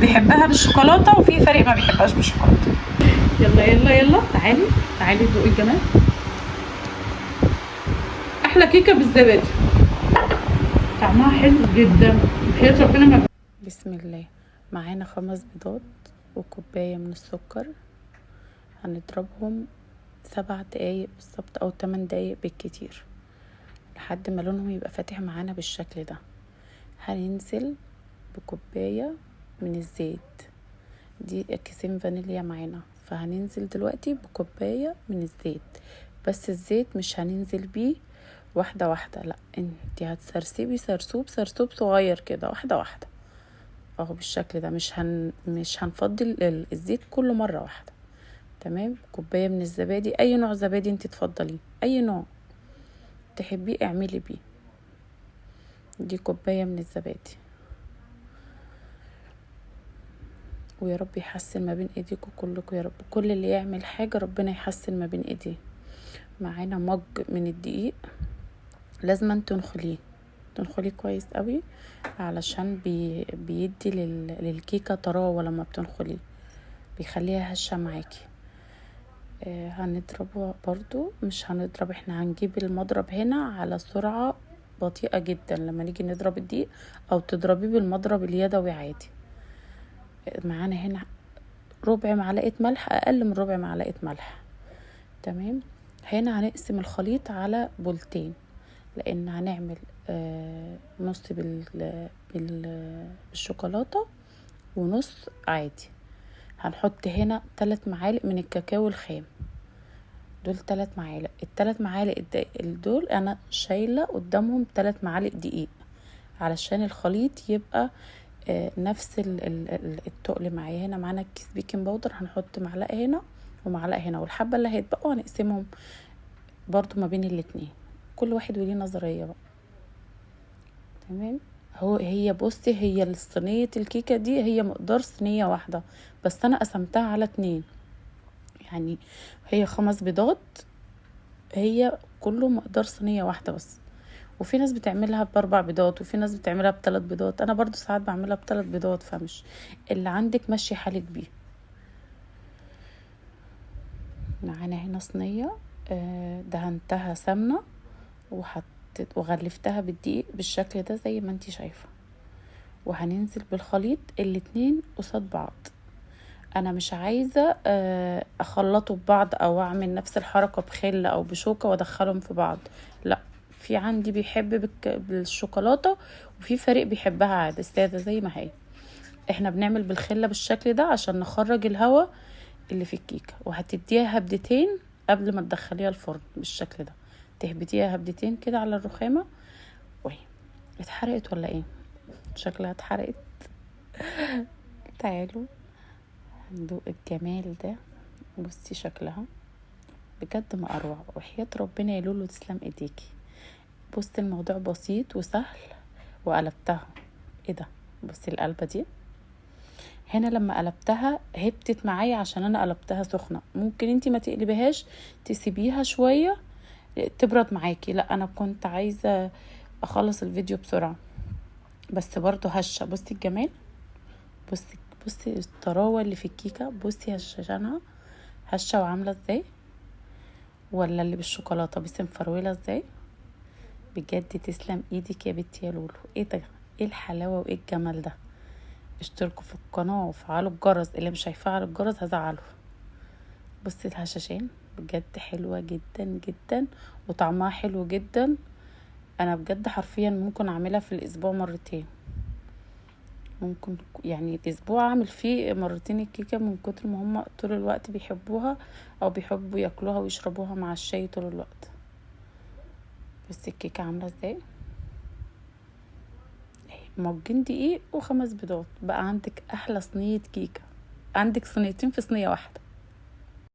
بيحبها بالشوكولاته وفي فريق ما بيحبهاش بالشوكولاته. يلا يلا يلا، تعالي تعالي دوقي الجمال. احلى كيكه بالزبادي، طعمها حلو جدا بحياة ربنا. ما بسم الله. معانا 5 بيضات وكوباية من السكر، هنضربهم 7 دقايق بالظبط او 8 دقايق بالكتير لحد ما لونهم يبقى فاتح معانا بالشكل ده. هننزل بكوباية من الزيت، دي كيسين فانيليا معانا، فهننزل دلوقتي بكوباية من الزيت. بس الزيت مش هننزل بيه واحدة واحدة، لا انتي هتسرسبي سرسوب صغير كده واحدة واحدة اهو بالشكل ده. مش هنفضل الزيت كله مرة واحدة. تمام. كوباية من الزبادي، اي نوع زبادي انتي تفضليه، اي نوع تحبيه اعملي بيه. دي كوباية من الزبادي. ويا رب يحسن ما بين ايديكم كلكم يا رب، كل اللي يعمل حاجة ربنا يحسن ما بين ايديه. معانا مج من الدقيق، لازم تنخليه كويس قوي علشان بيدي للكيكة طراوة. لما بتنخليه بيخليها هشة معاكي. هنضربه برضو، مش هنضرب، احنا هنجيب المضرب هنا على سرعة بطيئة جدا لما نيجي نضرب الدقيق، او تضربيه بالمضرب اليدوي عادي. معانا هنا ربع معلقة ملح، اقل من ربع معلقة ملح. تمام. هنا هنقسم الخليط على بولتين، لان هنعمل نص بالشوكولاتة ونص عادي. هنحط هنا 3 معالق من الكاكاو الخام، دول 3 معالق. ال3 معالق دول انا شايلة قدامهم 3 معالق دقيق علشان الخليط يبقى نفس التقل معايا. هنا معانا كيس بيكنج باودر، هنحط معلقة هنا ومعلقة هنا، والحبة اللي هيتبقوا هنقسمهم برضو ما بين الاتنين، كل واحد وليه نظرية بقى. تمام. هي بصي، هي الصينية الكيكة دي هي مقدار صينية واحدة، بس انا قسمتها على 2، يعني هي 5 بيضات، هي كله مقدار صينية واحدة بس. وفي ناس بتعملها ب4 بيضات، وفي ناس بتعملها ب3 بيضات، انا برضو ساعات بعملها ب3 بيضات، فمش اللي عندك مشي حالك بيه. معانا هنا صينية دهنتها سمنة وغلفتها بالدقيق بالشكل ده زي ما انتي شايفة. وهننزل بالخليط الاتنين قصاد بعض. انا مش عايزة اخلطه ببعض او اعمل نفس الحركة بخل او بشوكة وادخلهم في بعض، لا. في عندي بيحب بالشوكولاتة، وفي فريق بيحبها عادي سادة زي ما هي. احنا بنعمل بالخلة بالشكل ده عشان نخرج الهواء اللي في الكيكة. وهتديها هبدتين قبل ما تدخليها الفرن بالشكل ده، تهبتيها هبدتين كده على الرخامة. وهي اتحرقت ولا ايه؟ شكلها اتحرقت. تعالوا ندوق الجمال ده. بصي شكلها بجد ما اروع، وحياة ربنا يا لولو تسلم ايديكي. بصي الموضوع بسيط وسهل وقلبتها. ايه ده؟ بصي القلبة دي هنا لما قلبتها هبتت معايا عشان انا قلبتها سخنة. ممكن انتي ما تقلبيهاش، تسيبيها شوية تبرد معاكي، لا انا كنت عايزة اخلص الفيديو بسرعة، بس برضو هشة. بصي الجمال، بصي الطراوة اللي في الكيكة، بصي هشاشانها هشة وعاملة ازاي، ولا اللي بالشوكولاتة بس مفرولة ازاي. بجد تسلم ايدك يا بنتي يا لولو. ايه ده؟ ايه الحلاوة وايه الجمال ده؟ اشتركوا في القناة وفعلوا الجرس، اللي مش هيفعل الجرس هزعله. بصي الهشاشين بجد حلوة جدا جدا، وطعمها حلو جدا. انا بجد حرفيا ممكن اعملها في الاسبوع مرتين، ممكن يعني الاسبوع اعمل فيه مرتين الكيكة، من كتر ما هم طول الوقت بيحبوها او بيحبوا ياكلوها ويشربوها مع الشاي طول الوقت. بس الكيكة عاملة ازاي، مجين دقيق و5 بيضات، بقى عندك احلى صينية كيكة، عندك صينيتين في صينية واحدة.